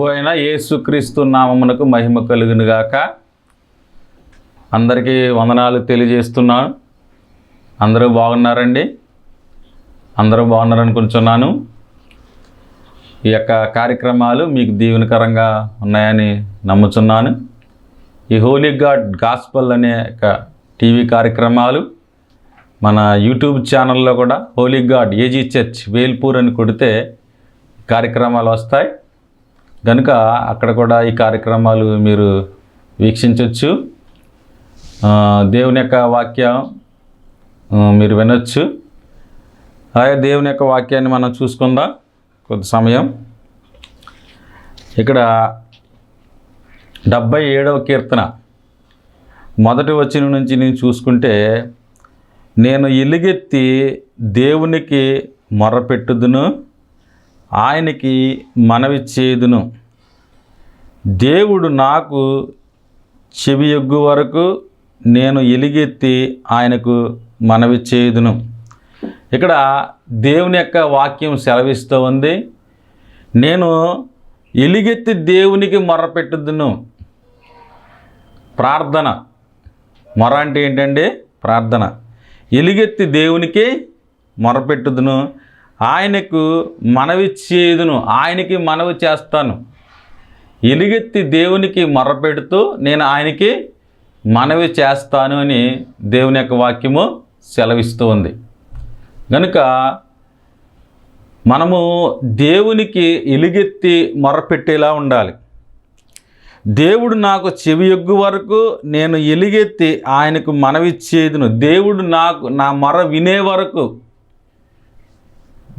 ప్రభు అయిన యేసుక్రీస్తు నామమునకు మహిమ కలుగును గాక. అందరికీ వందనాలు తెలియజేస్తున్నాను. అందరూ బాగున్నారండి? అందరూ బాగున్నారనుకుంటున్నాను. ఈ యొక్క కార్యక్రమాలు మీకు దీవెనకరంగా ఉన్నాయని నమ్ముతున్నాను. ఈ హోలీ గాడ్ గాస్పల్ అనే టీవీ కార్యక్రమాలు మన యూట్యూబ్ ఛానల్లో కూడా holy god AG church Velpur అని కొడితే కార్యక్రమాలు వస్తాయి కనుక అక్కడ కూడా ఈ కార్యక్రమాలు మీరు వీక్షించవచ్చు. దేవుని యొక్క వాక్యం మీరు వినొచ్చు. అలాగే దేవుని యొక్క వాక్యాన్ని మనం చూసుకుందాం కొద్ది సమయం. ఇక్కడ 77వ కీర్తన మొదటి వచనం నుంచి నేను చూసుకుంటే, నేను ఎలుగెత్తి దేవునికి మొర్రపెట్టుదును, ఆయనకి మనవి చేయుదును. దేవుడు నాకు చెవియొగ్గు వరకు నేను ఎలుగెత్తి ఆయనకు మనవి చేయుదును. ఇక్కడ దేవుని యొక్క వాక్యం సెలవిస్తూ ఉంది, నేను ఎలుగెత్తి దేవునికి మొర్రపెట్టుదును. ప్రార్థన. మొర అంటే ఏంటండి? ప్రార్థన. ఎలుగెత్తి దేవునికి మొరపెట్టుదును, ఆయనకు మనవి చేయుదును. ఆయనకి మనవి చేస్తాను. ఎలుగెత్తి దేవునికి మొర్రపెడుతూ నేను ఆయనకి మనవి చేస్తాను అని దేవుని యొక్క వాక్యము సెలవిస్తూ ఉంది. కనుక మనము దేవునికి ఎలుగెత్తి మొర్రపెట్టేలా ఉండాలి. దేవుడు నాకు చెవియొగ్గు వరకు నేను ఎలుగెత్తి ఆయనకు మనవి చేయుదును. దేవుడు నా మొర వినే వరకు.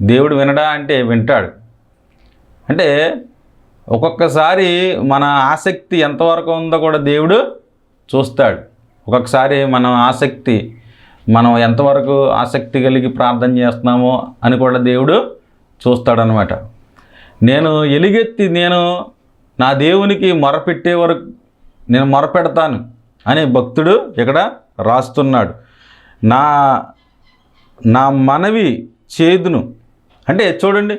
దేవుడు వినడా అంటే వింటాడు. అంటే ఒక్కొక్కసారి మన ఆసక్తి ఎంతవరకు ఉందో కూడా దేవుడు చూస్తాడు. ఒక్కొక్కసారి మనం ఎంతవరకు ఆసక్తి కలిగి ప్రార్థన చేస్తున్నామో అని కూడా దేవుడు చూస్తాడనమాట. నేను ఎలుగెత్తి నా దేవునికి మొరపెట్టే వరకు నేను మొరపెడతాను అని భక్తుడు ఇక్కడ రాస్తున్నాడు. నా మనవి చేదును అంటే చూడండి,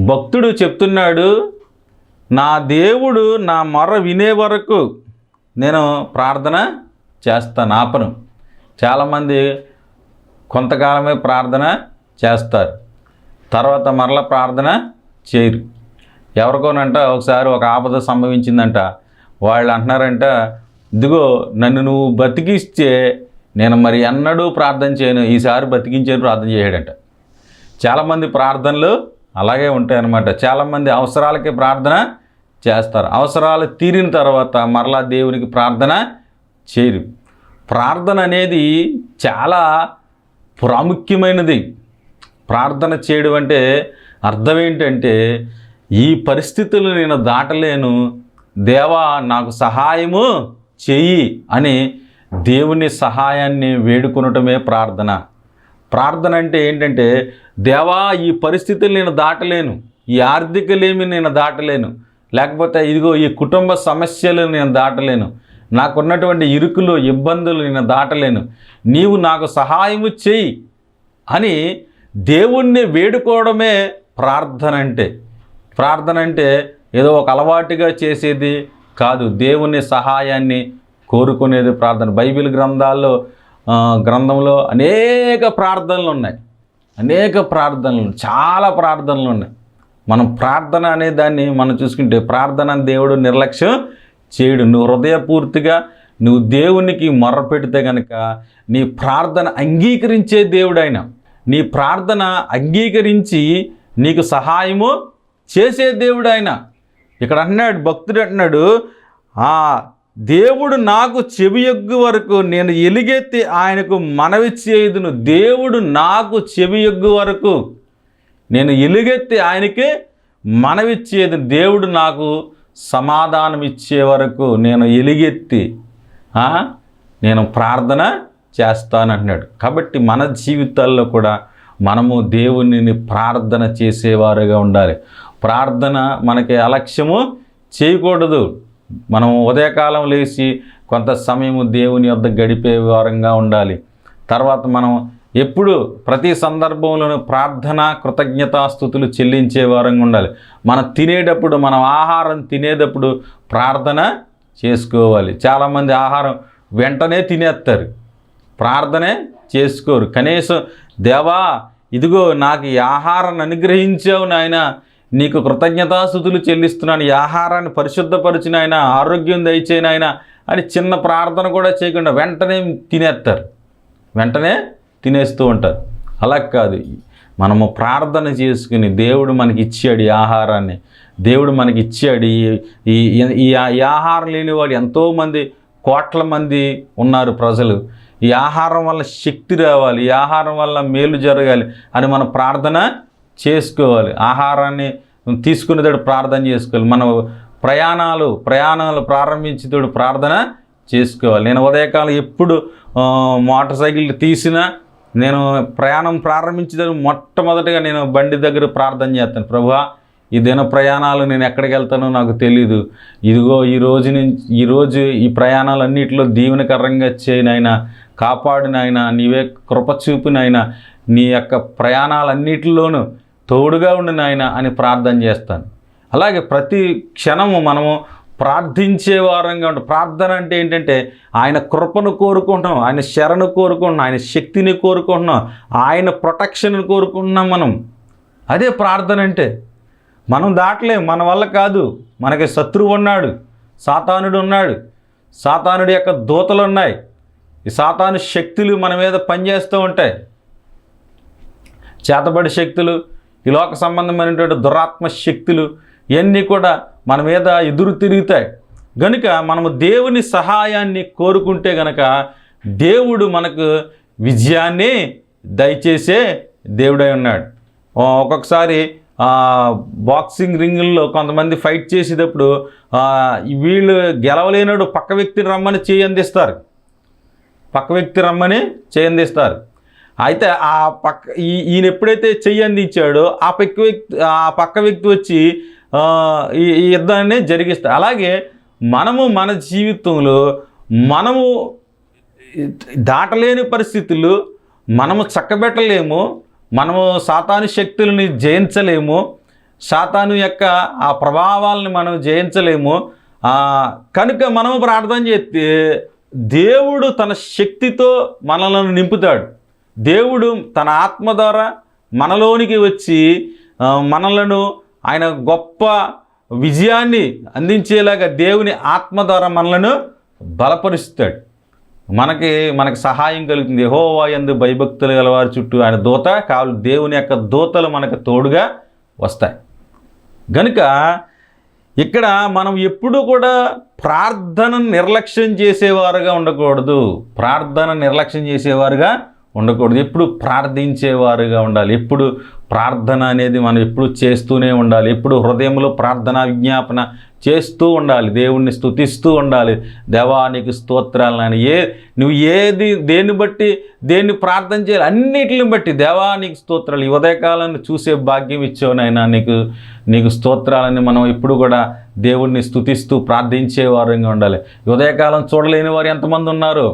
భక్తుడు చెప్తున్నాడు, నా దేవుడు నా మొర వినే వరకు నేను ప్రార్థన చేస్తాను, ఆపను. చాలామంది కొంతకాలమే ప్రార్థన చేస్తారు, తర్వాత మరలా ప్రార్థన చేయరు. ఎవరికోనంట ఒకసారి ఒక ఆపద సంభవించిందంట. వాళ్ళు అంటున్నారంట, ఇదిగో నన్ను నువ్వు బతికిస్తే నేను మరి ఎన్నడూ ప్రార్థన చేయను, ఈసారి బతికించేది ప్రార్థన చేయడంట. చాలామంది ప్రార్థనలు అలాగే ఉంటాయి అన్నమాట. చాలామంది అవసరాలకి ప్రార్థన చేస్తారు, అవసరాలు తీరిన తర్వాత మరలా దేవునికి ప్రార్థన చేయరు. ప్రార్థన అనేది చాలా ప్రాముఖ్యమైనది. ప్రార్థన చేయడం అంటే అర్థం ఏంటంటే, ఈ పరిస్థితులు నేను దాటలేను, దేవా నాకు సహాయము చెయ్యి అని దేవుని సహాయాన్ని వేడుకొనటమే ప్రార్థన. ప్రార్థన అంటే ఏంటంటే, దేవా ఈ పరిస్థితులు నేను దాటలేను, ఈ ఆర్థికలేమి నేను దాటలేను, లేకపోతే ఇదిగో ఈ కుటుంబ సమస్యలు నేను దాటలేను, నాకున్నటువంటి ఇరుకులు ఇబ్బందులు నేను దాటలేను, నీవు నాకు సహాయము చెయ్యి అని దేవుణ్ణి వేడుకోవడమే ప్రార్థన అంటే. ప్రార్థన అంటే ఏదో ఒక అలవాటుగా చేసేది కాదు, దేవుని సహాయాన్ని కోరుకునేది ప్రార్థన. బైబిల్ గ్రంథంలో అనేక ప్రార్థనలు ఉన్నాయి, చాలా ప్రార్థనలు ఉన్నాయి. మనం ప్రార్థన అనే దాన్ని మనం చూసుకుంటే, ప్రార్థన దేవుడు నిర్లక్ష్యం చేయడు. నువ్వు హృదయపూర్తిగా నువ్వు దేవునికి మొర్ర పెడితే కనుక నీ ప్రార్థన అంగీకరించే దేవుడైన, నీ ప్రార్థన అంగీకరించి నీకు సహాయము చేసే దేవుడు ఆయన. ఇక్కడ అంటున్నాడు, భక్తుడు అంటున్నాడు, దేవుడు నాకు చెవియొగ్గు వరకు నేను ఎలుగెత్తి ఆయనకు మనవి చేయుదును. దేవుడు నాకు చెవియొగ్గు వరకు నేను ఎలుగెత్తి ఆయనకి మనవి చేయుదును. దేవుడు నాకు సమాధానం ఇచ్చే వరకు నేను ఎలుగెత్తి నేను ప్రార్థన చేస్తానంటున్నాడు. కాబట్టి మన జీవితాల్లో కూడా మనము దేవునిని ప్రార్థన చేసేవారుగా ఉండాలి. ప్రార్థన మనకి అలక్ష్యము చేయకూడదు. మనం ఉదయకాలం లేచి కొంత సమయము దేవుని వద్ద గడిపే వారంగా ఉండాలి. తర్వాత మనం ఎప్పుడు ప్రతి సందర్భంలోనూ ప్రార్థన కృతజ్ఞతాస్తుతులు చెల్లించే వారంగా ఉండాలి. మనం తినేటప్పుడు, మనం ఆహారం తినేటప్పుడు ప్రార్థన చేసుకోవాలి. చాలామంది ఆహారం వెంటనే తినేస్తారు, ప్రార్థనే చేసుకోరు. కనీసం దేవా ఇదిగో నాకు ఈ ఆహారాన్ని అనుగ్రహించావు నాయన, నీకు కృతజ్ఞతాస్తుతులు చెల్లిస్తున్నాను, ఈ ఆహారాన్ని పరిశుద్ధపరిచిన ఆయన, ఆరోగ్యం దయచేయను ఆయన అని చిన్న ప్రార్థన కూడా చేయకుండా వెంటనే తినేస్తారు, వెంటనే తినేస్తూ ఉంటారు. అలా కాదు, మనము ప్రార్థన చేసుకుని దేవుడు మనకి ఇచ్చాడు ఈ ఆహారాన్ని, దేవుడు మనకి ఇచ్చాడు ఈ ఆహారం లేని వాడు ఎంతోమంది, కోట్ల మంది ఉన్నారు ప్రజలు. ఈ ఆహారం వల్ల శక్తి రావాలి, ఈ ఆహారం వల్ల మేలు జరగాలి అని మనం ప్రార్థన చేసుకోవాలి. ఆహారాన్ని తీసుకునేటప్పుడు ప్రార్థన చేసుకోవాలి. మన ప్రయాణాలు ప్రారంభించేటప్పుడు ప్రార్థన చేసుకోవాలి. నేను ఉదయకాలం ఎప్పుడు మోటార్ సైకిల్ తీసినా, నేను ప్రయాణం ప్రారంభించేటప్పుడు మొట్టమొదటిగా నేను బండి దగ్గర ప్రార్థన చేస్తాను. ప్రభువా ఈ దిన ప్రయాణాలు నేను ఎక్కడికి వెళ్తానో నాకు తెలీదు, ఇదిగో ఈరోజు ఈ ప్రయాణాలన్నింటిలో దీవెనకరంగా చేయనైనా, కాపాడినైనా, నీవే కృపచూపునైనా, నీ యొక్క ప్రయాణాలన్నిటిలోనూ తోడుగా ఉండినైనా అని ప్రార్థన చేస్తాను. అలాగే ప్రతి క్షణము మనము ప్రార్థించే వారంగా ఉంటాం. ప్రార్థన అంటే ఏంటంటే ఆయన కృపను కోరుకుంటున్నాం, ఆయన శరణు కోరుకుంటున్నాం, ఆయన శక్తిని కోరుకుంటున్నాం, ఆయన ప్రొటెక్షన్ కోరుకుంటున్నాం మనం. అదే ప్రార్థన అంటే. మనం దాటలేం, మన వల్ల కాదు. మనకి శత్రువు ఉన్నాడు, సాతానుడు ఉన్నాడు, సాతానుడి యొక్క దూతలు ఉన్నాయి. ఈ సాతాను శక్తులు మన మీద పనిచేస్తూ ఉంటాయి. చేతబడి శక్తులు, ఈ లోక సంబంధమైనటువంటి దురాత్మ శక్తులు, ఇవన్నీ కూడా మన మీద ఎదురు తిరుగుతాయి. గనుక మనము దేవుని సహాయాన్ని కోరుకుంటే గనక దేవుడు మనకు విజయాన్ని దయచేసే దేవుడై ఉన్నాడు. ఒక్కొక్కసారి బాక్సింగ్ రింగుల్లో కొంతమంది ఫైట్ చేసేటప్పుడు వీళ్ళు గెలవలేనాడు పక్క వ్యక్తిని రమ్మని చేయి అందిస్తారు, పక్క వ్యక్తి రమ్మని చేయి అందిస్తారు. అయితే ఈయన ఎప్పుడైతే చెయ్యి అందించాడో ఆ పక్క వ్యక్తి వచ్చి ఈ యుద్ధాన్ని జరిగిస్తారు. అలాగే మనము మన జీవితంలో మనము దాటలేని పరిస్థితులు మనము చక్కబెట్టలేము, మనము సాతాను శక్తులని జయించలేము, సాతాను యొక్క ఆ ప్రభావాలను మనం జయించలేము. కనుక మనము ప్రార్థన చేస్తే దేవుడు తన శక్తితో మనలను నింపుతాడు. దేవుడు తన ఆత్మ ద్వారా మనలోనికి వచ్చి మనలను ఆయన గొప్ప విజయాన్ని అందించేలాగా దేవుని ఆత్మ ద్వారా మనలను బలపరుస్తాడు. మనకి సహాయం కలుగుతుంది. యెహోవా యందు భయభక్తులు గల వారి చుట్టూ ఆయన దూత కావాలి. దేవుని యొక్క దూతలు మనకు తోడుగా వస్తాయి. కనుక ఇక్కడ మనం ఎప్పుడూ కూడా ప్రార్థనను నిర్లక్ష్యం చేసేవారుగా ఉండకూడదు. ప్రార్థన నిర్లక్ష్యం చేసేవారుగా ఉండకూడదు. ఎప్పుడు ప్రార్థించేవారుగా ఉండాలి. ఎప్పుడు ప్రార్థన అనేది మనం ఎప్పుడు చేస్తూనే ఉండాలి. ఎప్పుడు హృదయంలో ప్రార్థనా విజ్ఞాపన చేస్తూ ఉండాలి, దేవుణ్ణి స్తుతిస్తూ ఉండాలి. దేవా నీకు స్తోత్రాలని నువ్వు దేన్ని ప్రార్థన చేయాలి అన్నిటిని బట్టి దేవా నీకు స్తోత్రాలు. ఈ ఉదయకాలాన్ని చూసే భాగ్యం ఇచ్చావునైనా నీకు స్తోత్రాలని మనం ఎప్పుడు కూడా దేవుణ్ణి స్తుతిస్తూ ప్రార్థించేవారుగా ఉండాలి. ఈ ఉదయకాలం చూడలేని వారు ఎంతమంది ఉన్నారు?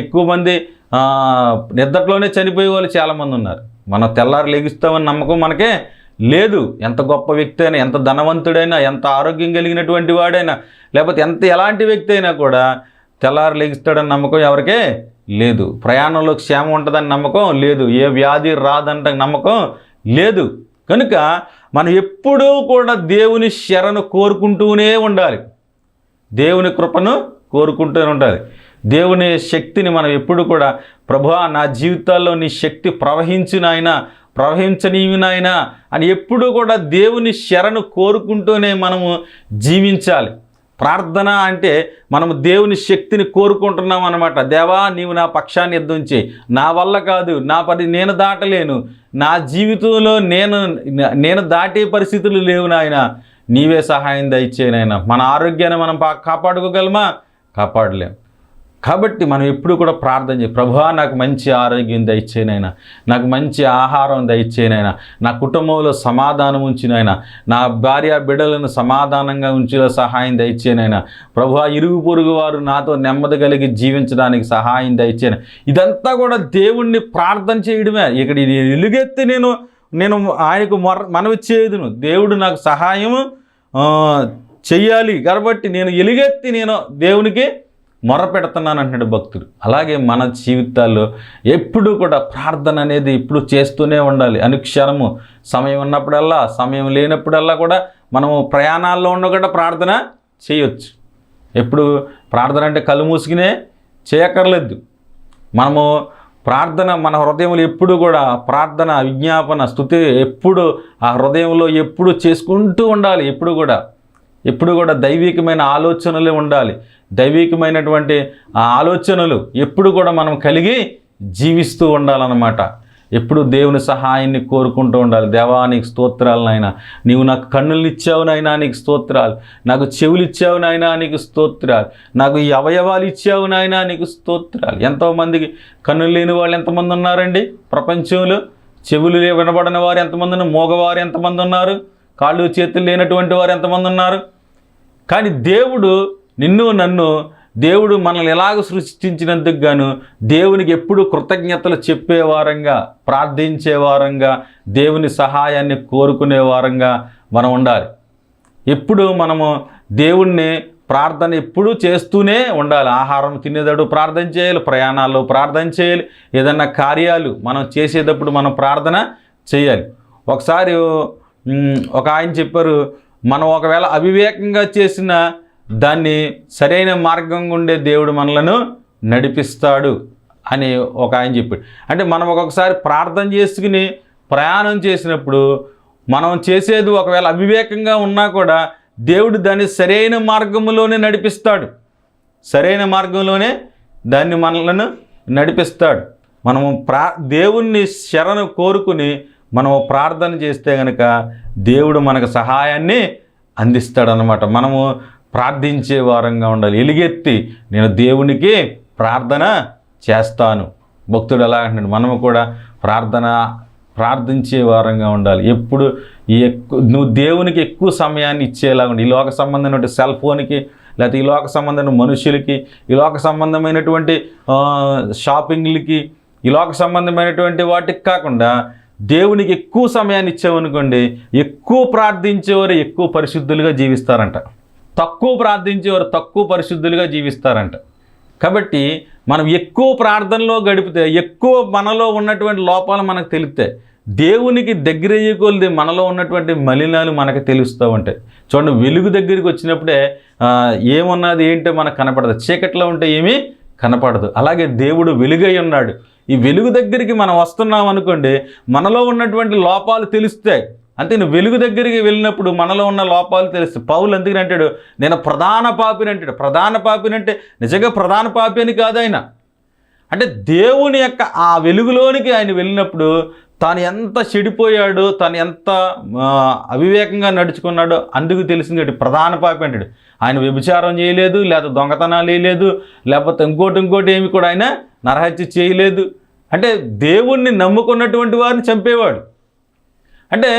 ఎక్కువ మంది నిద్రలోనే చనిపోయే వాళ్ళు చాలామంది ఉన్నారు. మనం తెల్లారు లెగిస్తామని నమ్మకం మనకే లేదు. ఎంత గొప్ప వ్యక్తి అయినా, ఎంత ధనవంతుడైనా, ఎంత ఆరోగ్యం కలిగినటువంటి వాడైనా, లేకపోతే ఎలాంటి వ్యక్తి అయినా కూడా తెల్లారు లెగిస్తాడని నమ్మకం ఎవరికే లేదు. ప్రయాణంలో క్షేమం ఉంటుందని నమ్మకం లేదు. ఏ వ్యాధి రాదంట నమ్మకం లేదు. కనుక మనం ఎప్పుడూ కూడా దేవుని శరణు కోరుకుంటూనే ఉండాలి, దేవుని కృపను కోరుకుంటూనే ఉండాలి. దేవుని శక్తిని మనం ఎప్పుడు కూడా ప్రభువా నా జీవితాల్లో నీ శక్తి ప్రవహించనీయునాయనా అని ఎప్పుడు కూడా దేవుని శరణు కోరుకుంటూనే మనము జీవించాలి. ప్రార్థన అంటే మనము దేవుని శక్తిని కోరుకుంటున్నాం అన్నమాట. దేవా నీవు నా పక్షాన్ని యుద్ధం చేయి, నా వల్ల కాదు, నా పని నేను దాటలేను, నా జీవితంలో నేను దాటే పరిస్థితులు లేవు నాయన, నీవే సహాయం దయచేయనైనా. మన ఆరోగ్యాన్ని మనం కాపాడుకోగలమా? కాపాడలేం. కాబట్టి మనం ఎప్పుడు కూడా ప్రార్థన చేయాలి. ప్రభువా నాకు మంచి ఆరోగ్యం దయచేయనైనా, నాకు మంచి ఆహారం దయచేయనైనా, నా కుటుంబంలో సమాధానం ఉంచినైనా, నా భార్య బిడ్డలను సమాధానంగా ఉంచేలా సహాయం దయచేయనైనా, ప్రభువా ఇరుగు పొరుగు వారు నాతో నెమ్మది కలిగి జీవించడానికి సహాయం దయచేయను. ఇదంతా కూడా దేవుణ్ణి ప్రార్థన చేయడమే. ఇక్కడ ఎలుగెత్తి నేను ఆయనకు మనవి చేయదును, దేవుడు నాకు సహాయం చెయ్యాలి కాబట్టి నేను ఎలుగెత్తి దేవునికి మొరపెడుతున్నాను అంటున్నాడు భక్తుడు. అలాగే మన జీవితాల్లో ఎప్పుడు కూడా ప్రార్థన అనేది ఎప్పుడు చేస్తూనే ఉండాలి. అనుక్షణము సమయం ఉన్నప్పుడల్లా, సమయం లేనప్పుడల్లా కూడా మనము ప్రయాణాల్లో ఉన్న కూడా ప్రార్థన చేయొచ్చు. ఎప్పుడు ప్రార్థన అంటే కళ్ళు మూసుకునే చేయక్కర్లేదు. మనము ప్రార్థన మన హృదయంలో ఎప్పుడు కూడా ప్రార్థన, విజ్ఞాపన, స్తుతి ఎప్పుడు ఆ హృదయంలో ఎప్పుడు చేసుకుంటూ ఉండాలి. ఎప్పుడు కూడా దైవికమైన ఆలోచనలే ఉండాలి. దైవికమైనటువంటి ఆ ఆలోచనలు ఎప్పుడు కూడా మనం కలిగి జీవిస్తూ ఉండాలన్నమాట. ఎప్పుడు దేవుని సహాయాన్ని కోరుకుంటూ ఉండాలి. దేవా నీకు స్తోత్రాలు నాయనా, నీవు నాకు కన్నులు ఇచ్చావు నాయనా నీకు స్తోత్రాలు, నాకు చెవులు ఇచ్చావు నాయనా నీకు స్తోత్రాలు, నాకు ఈ అవయవాలు ఇచ్చావు నాయనా నీకు స్తోత్రాలు. ఎంతోమందికి కన్నులు లేని వాళ్ళు ఎంతమంది ఉన్నారండి ప్రపంచంలో? చెవులు వినబడిన వారు ఎంతమంది ఉన్నారు? మోగవారు ఎంతమంది ఉన్నారు? కాళ్ళు చేతులు లేనటువంటి వారు ఎంతమంది ఉన్నారు? కానీ దేవుడు నన్ను దేవుడు మనల్ని ఎలాగ సృష్టించినందుకు గాను దేవునికి ఎప్పుడు కృతజ్ఞతలు చెప్పేవారంగా, ప్రార్థించేవారంగా, దేవుని సహాయాన్ని కోరుకునే వారంగా మనం ఉండాలి. ఎప్పుడు మనము దేవుణ్ణి ప్రార్థన ఎప్పుడూ చేస్తూనే ఉండాలి. ఆహారం తినేటప్పుడు ప్రార్థన చేయాలి, ప్రయాణాల్లో ప్రార్థన చేయాలి, ఏదన్నా కార్యాలు మనం చేసేటప్పుడు మనం ప్రార్థన చేయాలి. ఒకసారి ఒక ఆయన చెప్పారు, మనం ఒకవేళ అవివేకంగా చేసిన దాన్ని సరైన మార్గం ఉండే దేవుడు మనలను నడిపిస్తాడు అని ఒక ఆయన చెప్పాడు. అంటే మనం ఒక్కొక్కసారి ప్రార్థన చేసుకుని ప్రయాణం చేసినప్పుడు మనం చేసేది ఒకవేళ అవివేకంగా ఉన్నా కూడా దేవుడు దాన్ని సరైన మార్గంలోనే నడిపిస్తాడు. సరైన మార్గంలోనే దాన్ని మనలను నడిపిస్తాడు. మనము దేవుణ్ణి శరణు కోరుకుని మనము ప్రార్థన చేస్తే కనుక దేవుడు మనకు సహాయాన్ని అందిస్తాడనమాట. మనము ప్రార్థించే వారంగా ఉండాలి. ఎలుగెత్తి నేను దేవునికి ప్రార్థన చేస్తాను. భక్తుడు ఎలా అంటున్నాడు, మనము కూడా ప్రార్థించే వారంగా ఉండాలి. ఎప్పుడు నువ్వు దేవునికి ఎక్కువ సమయాన్ని ఇచ్చేలాగా ఉండి, ఈ లోక సంబంధమైన సెల్ ఫోన్కి, లేకపోతే ఈ లోక సంబంధమైన మనుషులకి, ఈ లోక సంబంధమైనటువంటి షాపింగ్లకి, ఈ లోక సంబంధమైనటువంటి వాటికి కాకుండా దేవునికి ఎక్కువ సమయాన్ని ఇచ్చామనుకోండి, ఎక్కువ ప్రార్థించేవారు ఎక్కువ పరిశుద్ధులుగా జీవిస్తారంట, తక్కువ ప్రార్థించేవారు తక్కువ పరిశుద్ధులుగా జీవిస్తారంట. కాబట్టి మనం ఎక్కువ ప్రార్థనలో గడిపితే ఎక్కువ మనలో ఉన్నటువంటి లోపాలు మనకు తెలుస్తాయి. దేవునికి దగ్గర అయ్యేకొలది మనలో ఉన్నటువంటి మలినాలు మనకు తెలుస్తూ ఉంటాయి. చూడండి, వెలుగు దగ్గరికి వచ్చినప్పుడే ఏమున్నది ఏంటో మనకు కనపడదు. చీకట్లో ఉంటే ఏమీ కనపడదు. అలాగే దేవుడు వెలుగై ఉన్నాడు. ఈ వెలుగు దగ్గరికి మనం వస్తున్నాం అనుకోండి, మనలో ఉన్నటువంటి లోపాలు తెలుస్తాయి. అంతే, నువ్వు వెలుగు దగ్గరికి వెళ్ళినప్పుడు మనలో ఉన్న లోపాలు తెలుస్తాయి. పౌలు ఎందుకని అంటాడు, నేను ప్రధాన పాపిని అంటాడు. ప్రధాన పాపిని అంటే నిజంగా ప్రధాన పాపి అని కాదు ఆయన. అంటే దేవుని యొక్క ఆ వెలుగులోనికి ఆయన వెళ్ళినప్పుడు తాను ఎంత చెడిపోయాడు, తాను ఎంత అవివేకంగా నడుచుకున్నాడో అందుకు తెలిసింది. ప్రధాన పాపి అంటాడు. ఆయన వ్యభిచారం చేయలేదు, లేకపోతే దొంగతనాలు చేయలేదు, లేకపోతే ఇంకోటి ఏమి కూడా ఆయన నరహత్య చేయలేదు. అంటే దేవుణ్ణి నమ్ముకున్నటువంటి వారిని చంపేవాడు. అంటే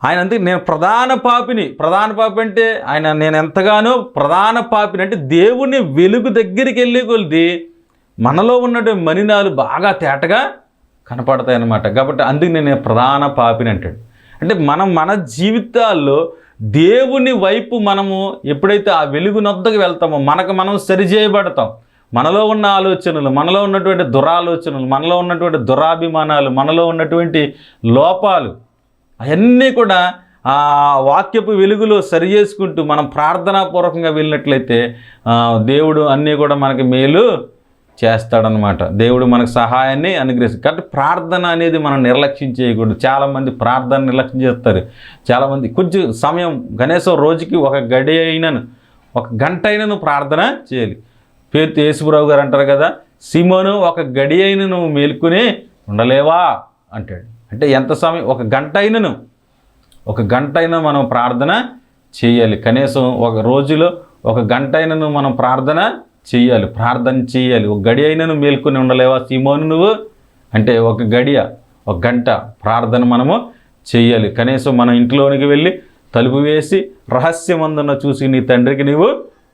ఆయన అంతే, నేను ప్రధాన పాపిని. ప్రధాన పాపి అంటే ఆయన నేను ఎంతగానో ప్రధాన పాపిని. అంటే దేవుని వెలుగు దగ్గరికి వెళ్ళే కొలిది మనలో ఉన్నటువంటి మలినాలు బాగా తేటగా కనపడతాయి అన్నమాట. కాబట్టి అందుకు నేను ప్రధాన పాపిని అంటాడు. అంటే మన జీవితాల్లో దేవుని వైపు మనము ఎప్పుడైతే ఆ వెలుగు నొద్దకు వెళ్తామో మనం సరిచేయబడతాం. మనలో ఉన్న ఆలోచనలు, మనలో ఉన్నటువంటి దురాలోచనలు, మనలో ఉన్నటువంటి దురాభిమానాలు, మనలో ఉన్నటువంటి లోపాలు అవన్నీ కూడా ఆ వాక్యపు వెలుగులో సరి చేసుకుంటూ మనం ప్రార్థనాపూర్వకంగా వెళ్ళినట్లయితే దేవుడు అన్నీ కూడా మనకి మేలు చేస్తాడనమాట. దేవుడు మనకు సహాయాన్ని అనుగ్రహిస్తాడు. కాబట్టి ప్రార్థన అనేది మనం నిర్లక్ష్యం చేయకూడదు. చాలామంది ప్రార్థన నిర్లక్ష్యం చేస్తారు. చాలామంది కొంచెం సమయం, కనీసం రోజుకి ఒక గంట అయినను ప్రార్థన చేయాలి. యేసుప్రభు గారు అంటారు కదా, సీమోను ఒక గడి అయిన నువ్వు మేలుకుని ఉండలేవా అంటాడు. అంటే ఎంత సమయం? ఒక గంట అయినా మనం ప్రార్థన చేయాలి. కనీసం ఒక రోజులో ఒక గంట అయినను మనం ప్రార్థన చెయ్యాలి, ప్రార్థన చేయాలి. ఒక గడి అయినా నువ్వు మేల్కొని ఉండలేవా సీమోను నువ్వు అంటే? ఒక గడియ, ఒక గంట ప్రార్థన మనము చెయ్యాలి. కనీసం మన ఇంట్లోనికి వెళ్ళి తలుపు వేసి రహస్యమందున చూసి నీ తండ్రికి నీవు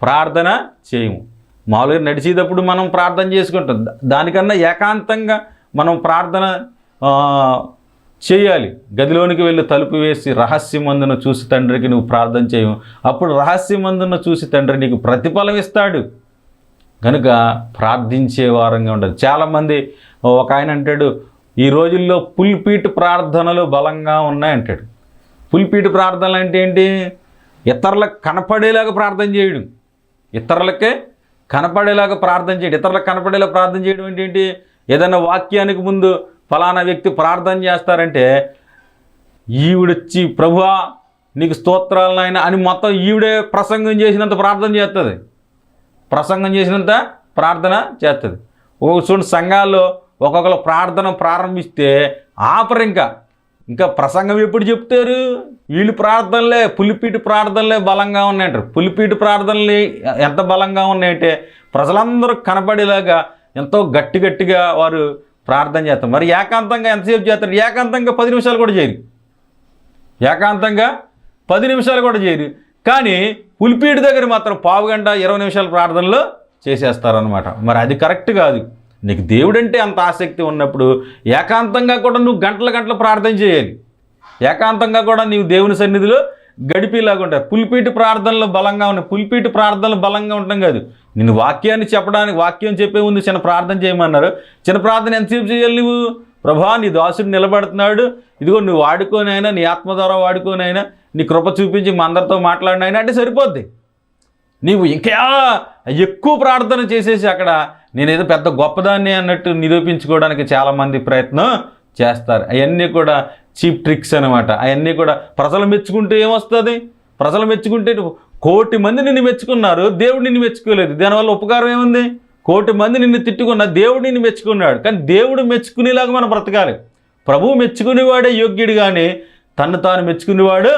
ప్రార్థన చేయము. మామూలుగా నడిచేటప్పుడు మనం ప్రార్థన చేసుకుంటాం, దానికన్నా ఏకాంతంగా మనం ప్రార్థన చేయాలి. గదిలోనికి వెళ్ళి తలుపు వేసి రహస్యమందున చూసి తండ్రికి నువ్వు ప్రార్థన చేయము. అప్పుడు రహస్యమందున చూసి తండ్రి నీకు ప్రతిఫలం ఇస్తాడు. కనుక ప్రార్థించే వారంగా ఉండదు. చాలామంది ఒక ఆయన అంటాడు, ఈ రోజుల్లో పుల్పీట్ ప్రార్థనలు బలంగా ఉన్నాయంటాడు. పుల్పీట్ ప్రార్థనలు అంటే ఏంటి? ఇతరులకు కనపడేలాగా ప్రార్థన చేయడం, ఇతరులకే కనపడేలాగా ప్రార్థన చేయడం. ఇతరులకు కనపడేలా ప్రార్థన చేయడం అంటే ఏంటి? ఏదైనా వాక్యానికి ముందు ఫలానా వ్యక్తి ప్రార్థన చేస్తారంటే ఈవిడొచ్చి ప్రభువా నీకు స్తోత్రాలు నాయన అని మొత్తం ఈవిడే ప్రసంగం చేసినంత ప్రార్థన చేస్తుంది, ప్రసంగం చేసినంత ప్రార్థన చేస్తుంది. ఒక్కొక్క చూడండి సంఘాల్లో ఒక్కొక్కరు ప్రార్థన ప్రారంభిస్తే ఆపరు, ఇంకా ప్రసంగం ఎప్పుడు చెప్తారు? వీళ్ళు ప్రార్థనలే, పులిపీటి ప్రార్థనలే బలంగా ఉన్నాయంటారు. పులిపీటి ప్రార్థనలు ఎంత బలంగా ఉన్నాయంటే ప్రజలందరూ కనపడేలాగా ఎంతో గట్టిగా వారు ప్రార్థన చేస్తారు. మరి ఏకాంతంగా ఎంతసేపు చేస్తారు? ఏకాంతంగా 10 నిమిషాలు కూడా చేయరు, ఏకాంతంగా 10 నిమిషాలు కూడా చేయరు. కానీ పులిపీటి దగ్గర మాత్రం పావు గంట 20 నిమిషాల ప్రార్థనలో చేసేస్తారనమాట. మరి అది కరెక్ట్ కాదు. నీకు దేవుడంటే అంత ఆసక్తి ఉన్నప్పుడు ఏకాంతంగా కూడా నువ్వు గంటల ప్రార్థన చేయాలి. ఏకాంతంగా కూడా నీవు దేవుని సన్నిధిలో గడిపేలాగా ఉంటాయి. పులిపీటి ప్రార్థనలు బలంగా ఉన్నాయి. పులిపీటి ప్రార్థనలు బలంగా ఉండటం కాదు, నిన్ను వాక్యాన్ని చెప్పడానికి, వాక్యం చెప్పే ముందు చిన్న ప్రార్థన చేయమన్నారు. చిన్న ప్రార్థన ఎంతసేపు చేయాలి నువ్వు? ప్రభా నీ దాసుడు నిలబడుతున్నాడు, ఇదిగో నువ్వు వాడుకోనైనా, నీ ఆత్మ ద్వారా వాడుకోనైనా, నీ కృప చూపించి మా అందరితో మాట్లాడినైనా అంటే సరిపోద్ది. నీవు ఇంకా ఎక్కువ ప్రార్థన చేసేసి అక్కడ నేనేదో పెద్ద గొప్పదాన్ని అన్నట్టు నిరూపించుకోవడానికి చాలామంది ప్రయత్నం చేస్తారు. అవన్నీ కూడా చీప్ ట్రిక్స్ అనమాట. అవన్నీ కూడా ప్రజలు మెచ్చుకుంటే ఏమొస్తుంది? ప్రజలు మెచ్చుకుంటే 1,000,000 మంది నిన్ను మెచ్చుకున్నారు, దేవుడు నిన్ను మెచ్చుకోలేదు. దానివల్ల ఉపకారం ఏముంది? 1,000,000 మంది నిన్ను తిట్టుకున్నా, దేవుడు నిన్ను మెచ్చుకున్నాడు. కానీ దేవుడు మెచ్చుకునేలాగా మనం బ్రతకాలి. ప్రభువు మెచ్చుకునేవాడే యోగ్యుడు కానీ తను తాను మెచ్చుకునేవాడు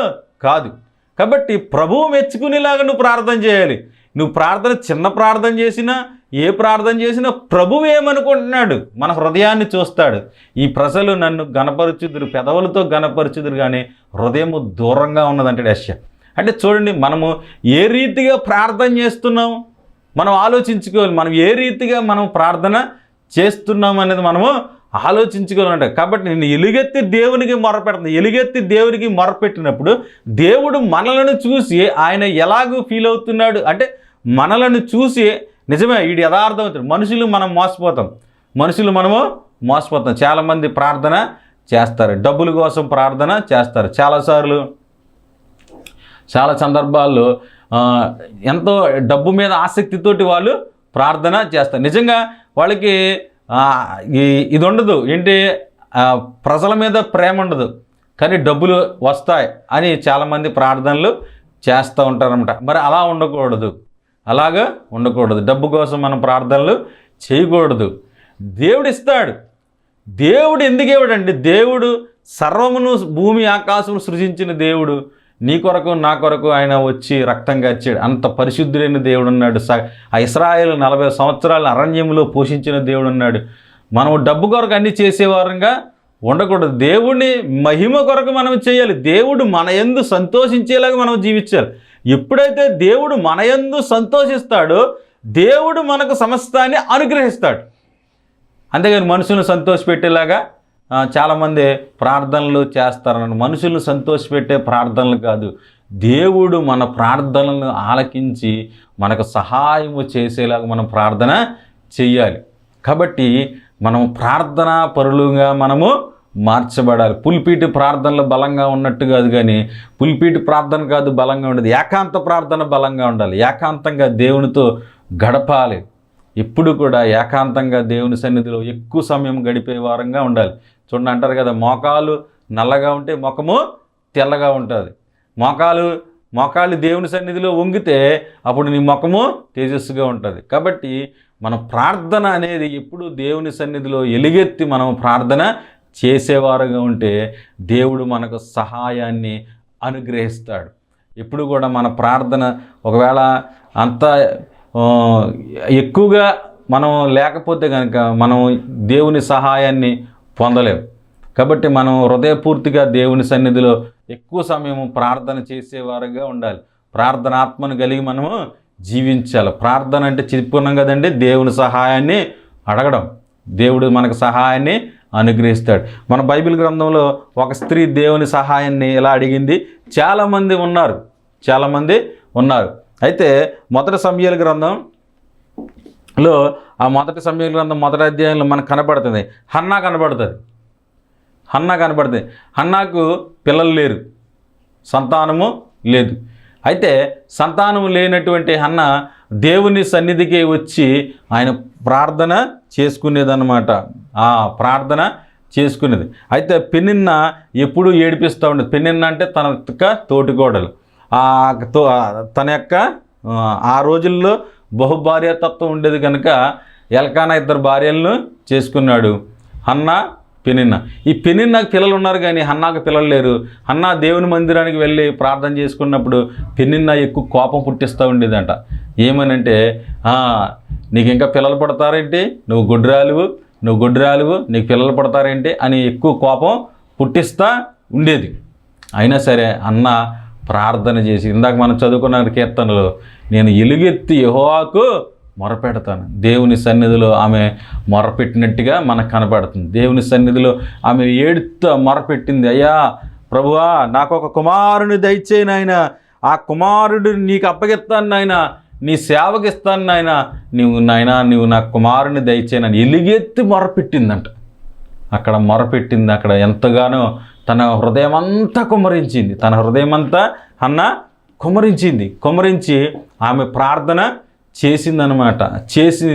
కాదు. కాబట్టి ప్రభువు మెచ్చుకునేలాగా నువ్వు ప్రార్థన చేయాలి. నువ్వు ప్రార్థన చిన్న ప్రార్థన చేసినా, ఏ ప్రార్థన చేసినా ప్రభువు ఏమనుకుంటున్నాడు? మన హృదయాన్ని చూస్తాడు. ఈ ప్రజలు నన్ను గణపరుచుదురు, పెదవులతో గణపరుచుదురు కానీ హృదయము దూరంగా ఉన్నదంటే యెషయా. అంటే చూడండి, మనము ఏ రీతిగా ప్రార్థన చేస్తున్నాం మనం ఆలోచించుకోవాలి. మనం ఏ రీతిగా మనం ప్రార్థన చేస్తున్నాం అనేది మనము ఆలోచించుకోవాలంట. కాబట్టి నేను ఎలుగెత్తి దేవునికి మొరపెడుతుంది. ఎలుగెత్తి దేవునికి మొరపెట్టినప్పుడు దేవుడు మనలను చూసి ఆయన ఎలాగూ ఫీల్ అవుతున్నాడు అంటే, మనలను చూసి నిజమే వీడు యథార్థమవుతాడు. మనుషులు మనం మోసపోతాం. చాలామంది ప్రార్థన చేస్తారు, డబ్బుల కోసం ప్రార్థన చేస్తారు. చాలా సందర్భాల్లో ఎంతో డబ్బు మీద ఆసక్తితోటి వాళ్ళు ప్రార్థన చేస్తారు. నిజంగా వాళ్ళకి ఇది ఉండదు ఏంటి, ప్రజల మీద ప్రేమ ఉండదు, కానీ డబ్బులు వస్తాయి అని చాలామంది ప్రార్థనలు చేస్తూ ఉంటారన్నమాట. మరి అలాగా ఉండకూడదు. డబ్బు కోసం మనం ప్రార్థనలు చేయకూడదు. దేవుడు ఇస్తాడు. దేవుడు ఎందుకు ఇవ్వడండి? దేవుడు సర్వమును భూమి ఆకాశమును సృజించిన దేవుడు నీ కొరకు నా కొరకు ఆయన వచ్చి రక్తం కార్చాడు. అంత పరిశుద్ధుడైన దేవుడు ఉన్నాడు. ఆ ఇశ్రాయేలు 40 సంవత్సరాలు అరణ్యంలో పోషించిన దేవుడు ఉన్నాడు. మనం డబ్బు కొరకు అన్ని చేసేవారంగా ఉండకూడదు. దేవుడిని మహిమ కొరకు మనం చేయాలి. దేవుడు మన యందు సంతోషించేలాగా మనం జీవించాలి. ఎప్పుడైతే దేవుడు మన యందు సంతోషిస్తాడో దేవుడు మనకు సమస్తాన్ని అనుగ్రహిస్తాడు. అంతేగాని మనుషులను సంతోషపెట్టేలాగా చాలామంది ప్రార్థనలు చేస్తారన్న. మనుషులను సంతోషపెట్టే ప్రార్థనలు కాదు, దేవుడు మన ప్రార్థనలను ఆలకించి మనకు సహాయము చేసేలాగా మనం ప్రార్థన చెయ్యాలి. కాబట్టి మనం ప్రార్థనా పరులుగా మనము మార్చబడాలి. పుల్పీటి ప్రార్థనలు బలంగా ఉన్నట్టు కాదు, కానీ పుల్పీటి ప్రార్థన కాదు బలంగా ఉండదు, ఏకాంత ప్రార్థన బలంగా ఉండాలి. ఏకాంతంగా దేవునితో గడపాలి. ఎప్పుడు కూడా ఏకాంతంగా దేవుని సన్నిధిలో ఎక్కువ సమయం గడిపే వారంగా ఉండాలి. చూడండి, అంటారు కదా, మోకాలు నల్లగా ఉంటే ముఖము తెల్లగా ఉంటుంది. మోకాలు దేవుని సన్నిధిలో వంగితే అప్పుడు నీ ముఖము తేజస్సుగా ఉంటుంది. కాబట్టి మన ప్రార్థన అనేది ఎప్పుడు దేవుని సన్నిధిలో ఎలుగెత్తి మనం ప్రార్థన చేసేవారుగా ఉంటే దేవుడు మనకు సహాయాన్ని అనుగ్రహిస్తాడు. ఎప్పుడు కూడా మన ప్రార్థన ఒకవేళ అంత ఎక్కువగా మనం లేకపోతే కనుక మనం దేవుని సహాయాన్ని పొందలేం. కాబట్టి మనం హృదయపూర్తిగా దేవుని సన్నిధిలో ఎక్కువ సమయం ప్రార్థన చేసేవారుగా ఉండాలి. ప్రార్థన ఆత్మను కలిగి మనము జీవించాలి. ప్రార్థన అంటే చెప్పుకున్నాం కదండి, దేవుని సహాయాన్ని అడగడం. దేవుడు మనకు సహాయాన్ని అనుగ్రహిస్తాడు. మన బైబిల్ గ్రంథంలో ఒక స్త్రీ దేవుని సహాయాన్ని ఇలా అడిగింది. చాలామంది ఉన్నారు. అయితే మొదటి సమూయేలు గ్రంథంలో ఆ మొదటి సమూయేలు గ్రంథం మొదటి అధ్యాయంలో మనకు కనబడుతుంది హన్నా కనబడుతుంది. హన్నాకు పిల్లలు లేరు, సంతానము లేదు. అయితే సంతానము లేనటువంటి హన్న దేవుని సన్నిధికి వచ్చి ఆయన ప్రార్థన చేసుకునేదన్నమాట. ప్రార్థన చేసుకునేది. అయితే పెనిన్న ఎప్పుడూ ఏడిపిస్తూ ఉండేది. పెనిన్న అంటే తన యొక్క తోటికోడలు. తన యొక్క ఆ రోజుల్లో బహుభార్యాతత్వం ఉండేది కనుక ఎల్కానా 2 భార్యలను చేసుకున్నాడు, హన్నా, పెనిన్న. ఈ పెనిన్నకు పిల్లలు ఉన్నారు కానీ హన్నాకు పిల్లలు లేరు. హన్నా దేవుని మందిరానికి వెళ్ళి ప్రార్థన చేసుకున్నప్పుడు పెనిన్న ఎక్కువ కోపం పుట్టిస్తూ ఉండేదంట. ఏమనంటే, నీకు ఇంకా పిల్లలు పడతారేంటి, నువ్వు గుడ్రాలువు, నీకు పిల్లలు పడతారేంటి అని ఎక్కువ కోపం పుట్టిస్తూ ఉండేది. అయినా సరే అన్న ప్రార్థన చేసి, ఇందాక మనం చదువుకున్న కీర్తనలో, నేను ఎలుగెత్తి యెహోవాకు మొరపెడతాను. దేవుని సన్నిధిలో ఆమె మొరపెట్టినట్టుగా మనకు కనపడుతుంది. దేవుని సన్నిధిలో ఆమె ఏడుతో మొరపెట్టింది, అయ్యా ప్రభువా, నాకు ఒక కుమారుని దయచేయి నాయన, ఆ కుమారుడు నీకు అప్పగిస్తాను నాయన, నీ సేవకి ఇస్తాను నాయన, నువ్వు నా కుమారుని దయచేయనని ఎలుగెత్తి మొరపెట్టిందంట. అక్కడ ఎంతగానో తన హృదయమంతా కుమ్మరించింది. అన్న కుమ్మరించి ఆమె ప్రార్థన చేసిందనమాట. చేసి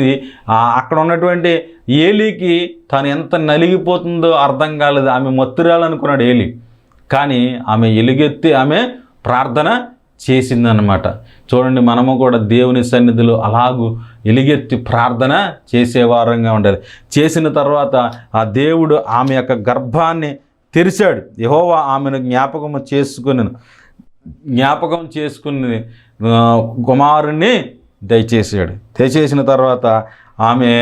అక్కడ ఉన్నటువంటి ఏలీకి తను ఎంత నలిగిపోతుందో అర్థం కాలేదు. ఆమె మత్తురాలనుకున్నాడు ఏలి, కానీ ఆమె ఎలుగెత్తి ఆమె ప్రార్థన చేసిందనమాట. చూడండి, మనము కూడా దేవుని సన్నిధిలో అలాగూ ఎలుగెత్తి ప్రార్థన చేసేవారంగా ఉండాలి. చేసిన తర్వాత ఆ దేవుడు ఆమె యొక్క గర్భాన్ని తెరిచాడు. యెహోవా ఆమెను జ్ఞాపకం చేసుకుని కుమారుణ్ణి దయచేసిన తర్వాత ఆమె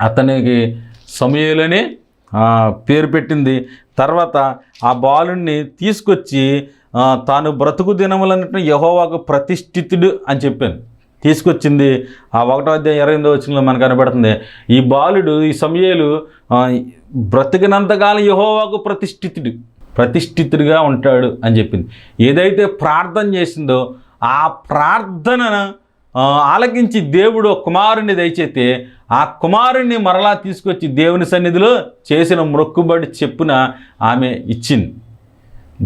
అతనికి సమూయేలని పేరు పెట్టింది. తర్వాత ఆ బాలుణ్ణి తీసుకొచ్చి తాను బ్రతుకు దినములన్నింటినీ యెహోవాకు ప్రతిష్ఠితుడు అని చెప్పాను. తీసుకొచ్చింది ఆ 1వ అధ్యాయం 28వ వచనంలో మనకు కనబడుతుంది. ఈ బాలుడు, ఈ సమూయేలు బ్రతికినంతకాలం యెహోవాకు ప్రతిష్ఠితుడిగా ఉంటాడు అని చెప్పింది. ఏదైతే ప్రార్థన చేసిందో ఆ ప్రార్థనను ఆలకించి దేవుడు కుమారుణ్ణి దయచేస్తే ఆ కుమారుణ్ణి మరలా తీసుకొచ్చి దేవుని సన్నిధిలో చేసిన మొక్కుబడి చెప్పున ఆమె ఇచ్చింది.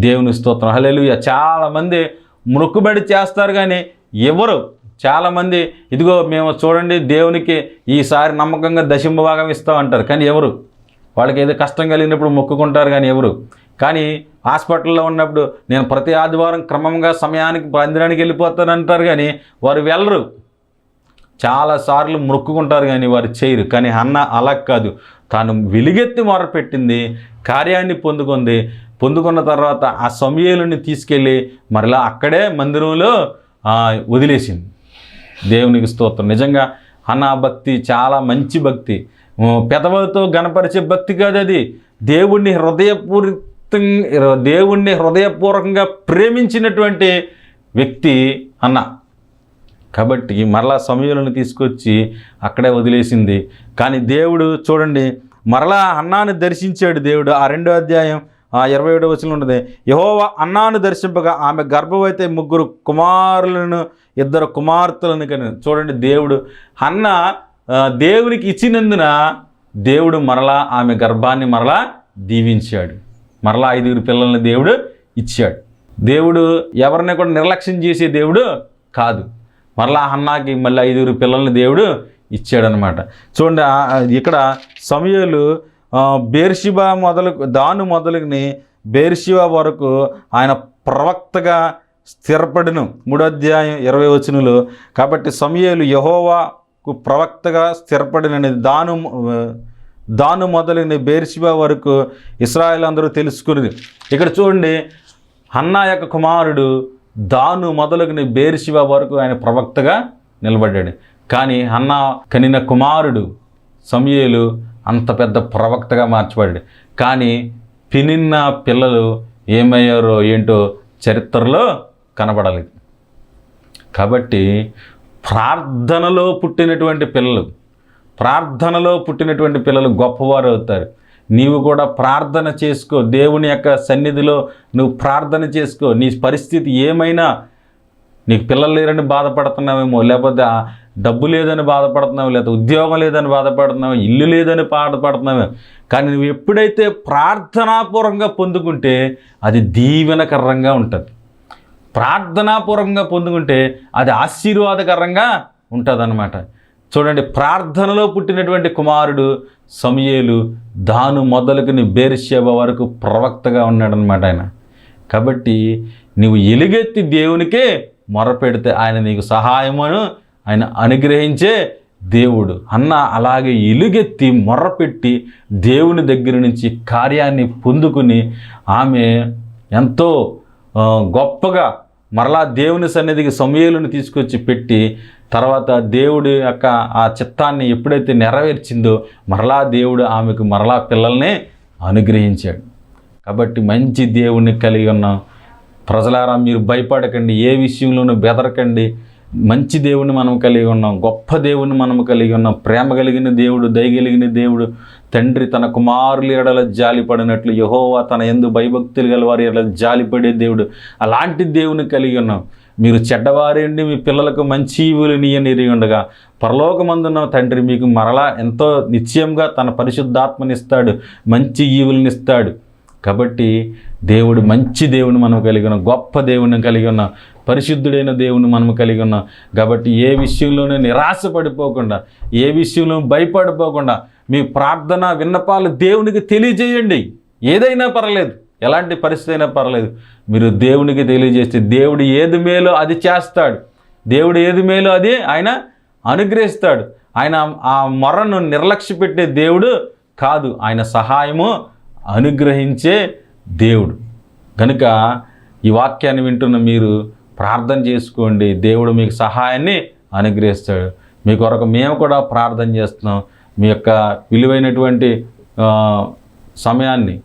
దేవుని స్తోత్రం, హల్లెలూయా. చాలామంది మొక్కుబడి చేస్తారు కానీ ఎవరు, చాలామంది ఇదిగో మేము చూడండి దేవునికి ఈసారి నమ్మకంగా 10వ భాగం ఇస్తామంటారు, కానీ ఎవరు, వాళ్ళకి ఏదో కష్టం కలిగినప్పుడు మొక్కుకుంటారు కానీ ఎవరు. కానీ హాస్పిటల్లో ఉన్నప్పుడు నేను ప్రతి ఆదివారం క్రమంగా సమయానికి మందిరానికి వెళ్ళిపోతానంటారు కానీ వారు వెళ్ళరు. చాలాసార్లు మొక్కుకుంటారు కానీ వారు చేయరు. కానీ అన్న అలా కాదు, తాను వెలుగెత్తి మొరపెట్టింది, కార్యాన్ని పొందుకున్న తర్వాత ఆ సమూయేలుని తీసుకెళ్ళి మరలా అక్కడే మందిరంలో వదిలేసింది. దేవునికి స్తోత్రం. నిజంగా అన్న భక్తి చాలా మంచి భక్తి. పెదవులతో గణపరిచే భక్తి కాదు అది. దేవుణ్ణి హృదయపూర్వకంగా ప్రేమించినటువంటి వ్యక్తి అన్న. కాబట్టి మరలా సమూయేలుని తీసుకొచ్చి అక్కడే వదిలేసింది. కానీ దేవుడు చూడండి, మరలా అన్నాను దర్శించాడు దేవుడు. ఆ 2వ అధ్యాయం 27వ వచనం ఉన్నది. యెహోవా అన్నాను దర్శింపగా ఆమె గర్భవతి 3 కుమారులను 2 కుమార్తెలను కని. చూడండి, దేవుడు అన్న దేవునికి ఇచ్చినందున దేవుడు మరలా ఆమె గర్భాన్ని మరలా దీవించాడు. మరలా 5 పిల్లల్ని దేవుడు ఇచ్చాడు. దేవుడు ఎవరిని కూడా నిర్లక్ష్యం చేసే దేవుడు కాదు. మరలా హన్నాకి మళ్ళీ 5 పిల్లల్ని దేవుడు ఇచ్చాడనమాట. చూడండి, ఇక్కడ సమూయేలు బేర్షిబా దాను మొదలుని బేర్షిబా వరకు ఆయన ప్రవక్తగా స్థిరపడిను. 3వ అధ్యాయం 20వ వచనంలో. కాబట్టి సమూయేలు యెహోవాకు ప్రవక్తగా స్థిరపడినని దాను మొదలుని బేర్షిబా వరకు ఇశ్రాయేలు అందరూ తెలుసుకునేది. ఇక్కడ చూడండి, హన్నా యొక్క కుమారుడు దాను మొదలుని బేర్షిబా వరకు ఆయన ప్రవక్తగా నిలబడ్డాడు. కానీ హన్నా కనిన కుమారుడు సమూయేలు అంత పెద్ద ప్రవక్తగా మార్చబడ్డాడు. కానీ పినిన్న పిల్లలు ఏమయ్యారో ఏంటో చరిత్రలో కనబడలేదు. కాబట్టి ప్రార్థనలో పుట్టినటువంటి పిల్లలు గొప్పవారు అవుతారు. నీవు కూడా ప్రార్థన చేసుకో, దేవుని యొక్క సన్నిధిలో నువ్వు ప్రార్థన చేసుకో. నీ పరిస్థితి ఏమైనా, నీకు పిల్లలు లేరని బాధపడుతున్నావేమో, లేకపోతే డబ్బు లేదని బాధపడుతున్నావు, లేకపోతే ఉద్యోగం లేదని బాధపడుతున్నావు, ఇల్లు లేదని బాధపడుతున్నావు. కానీ నువ్వు ఎప్పుడైతే ప్రార్థనాపూర్వకంగా పొందుకుంటే అది దీవెనకరంగా ఉంటుంది. ప్రార్థనాపూర్వకంగా పొందుకుంటే అది ఆశీర్వాదకరంగా ఉంటుంది అన్నమాట. చూడండి, ప్రార్థనలో పుట్టినటువంటి కుమారుడు సమూయేలు దాను మొదలుకుని బేర్షెబా వరకు ప్రవక్తగా ఉన్నాడనమాట ఆయన. కాబట్టి నువ్వు ఎలుగెత్తి దేవునికే మొరపెడితే ఆయన నీకు సహాయమును ఆయన అనుగ్రహించే దేవుడు. అన్న అలాగే ఎలుగెత్తి మొర్రపెట్టి దేవుని దగ్గర నుంచి కార్యాన్ని పొందుకుని ఆమె ఎంతో గొప్పగా మరలా దేవుని సన్నిధికి సమూయేలుని తీసుకొచ్చి పెట్టి, తర్వాత దేవుడి యొక్క ఆ చిత్తాన్ని ఎప్పుడైతే నెరవేర్చిందో మరలా దేవుడు ఆమెకు మరలా పిల్లల్ని అనుగ్రహించాడు. కాబట్టి మంచి దేవుణ్ణి కలిగి ఉన్నాం. ప్రజలారా, మీరు భయపడకండి, ఏ విషయంలోనూ బెదరకండి. మంచి దేవుని మనం కలిగి ఉన్నాం, గొప్ప దేవుని మనం కలిగి ఉన్నాం. ప్రేమ కలిగిన దేవుడు, దయగలిగిన దేవుడు. తండ్రి తన కుమారుల ఎడల జాలిపడినట్లు యెహోవా తన యందు భయభక్తులు గల వారి ఎడల జాలిపడే దేవుడు. అలాంటి దేవుని కలిగి ఉన్నాం. మీరు చెడ్డవారేండి, మీ పిల్లలకు మంచి ఈవులనియనిరి ఉండగా పరలోకమందున్న తండ్రి మీకు మరలా ఎంతో నిశ్చయంగా తన పరిశుద్ధాత్మనిస్తాడు, మంచి ఈవులనిస్తాడు. కాబట్టి దేవుడు మంచి దేవుని మనం కలిగి ఉన్నాం, గొప్ప దేవుని కలిగి ఉన్నాం, పరిశుద్ధుడైన దేవుని మనం కలిగి ఉన్నాం. కాబట్టి ఏ విషయంలోనూ నిరాశ పడిపోకుండా, ఏ విషయంలో భయపడిపోకుండా మీ ప్రార్థన విన్నపాలు దేవునికి తెలియజేయండి. ఏదైనా పర్లేదు, ఎలాంటి పరిస్థితి అయినా పర్లేదు, మీరు దేవునికి తెలియజేస్తే దేవుడు ఏది మేలో అది చేస్తాడు. దేవుడు ఏది మేలో అది ఆయన అనుగ్రహిస్తాడు. ఆయన ఆ మొరను నిర్లక్ష్య పెట్టే దేవుడు కాదు, ఆయన సహాయము అనుగ్రహించే దేవుడు. కనుక ఈ వాక్యాన్ని వింటున్న మీరు ప్రార్థన చేసుకోండి, దేవుడు మీకు సహాయాన్ని అనుగ్రహిస్తాడు. మీ కొరకు మేము కూడా ప్రార్థన చేస్తున్నాం. మీ యొక్క విలువైనటువంటి సమయాన్ని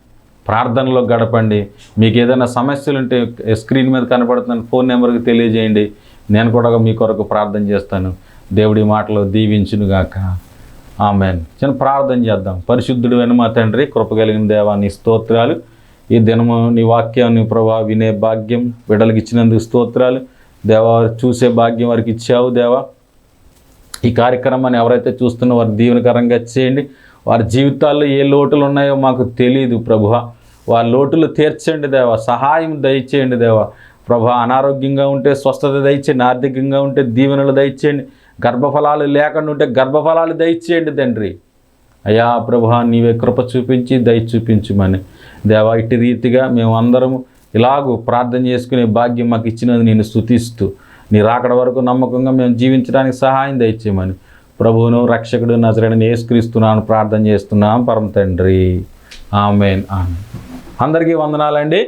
ప్రార్థనలో గడపండి. మీకు ఏదైనా సమస్యలు ఉంటే స్క్రీన్ మీద కనపడుతున్న ఫోన్ నెంబర్కి తెలియజేయండి. నేను కూడా మీ కొరకు ప్రార్థన చేస్తాను. దేవుడి మాటలు దీవించునుగాక. ఆమేన్. చిన్న ప్రార్థన చేద్దాం. పరిశుద్ధుడు అయిన మా తండ్రి, కృపగలిగిన దేవా, నీ స్తోత్రాలు. ఈ దినము నీ వాక్యాన్ని ప్రభా వినే భాగ్యం బిడ్డలకు ఇచ్చినందుకు స్తోత్రాలు దేవా. చూసే భాగ్యం వారికి ఇచ్చావు దేవా. ఈ కార్యక్రమాన్ని ఎవరైతే చూస్తున్నా వారి దీవెనకరంగా చేయండి. వారి జీవితాల్లో ఏ లోటులు ఉన్నాయో మాకు తెలియదు ప్రభువా, వారి లోటులు తీర్చండి దేవా. సహాయం దయచేయండి దేవా. ప్రభా, అనారోగ్యంగా ఉంటే స్వస్థత దయచేయండి, ఆర్థికంగా ఉంటే దీవెనలు దయచేయండి, గర్భఫలాలు లేకుండా ఉంటే గర్భఫలాలు దయచేయండి తండ్రి. అయ్యా ప్రభువా, నీవే కృప చూపించి దయ చూపించుమని దేవా. ఇట్టి రీతిగా మేము అందరము ఇలాగూ ప్రార్థన చేసుకునే భాగ్యం మాకు ఇచ్చినది నేను స్తుతిస్తూ, నీ రాకడ వరకు నమ్మకంగా మేము జీవించడానికి సహాయం దయచేయమని ప్రభువును రక్షకుడు నజరేయుడైన యేసుక్రీస్తునామమున ప్రార్థన చేస్తున్నాం పరమ తండ్రి. ఆమేన్. ఆమేన్. అందరికీ వందనాలండి.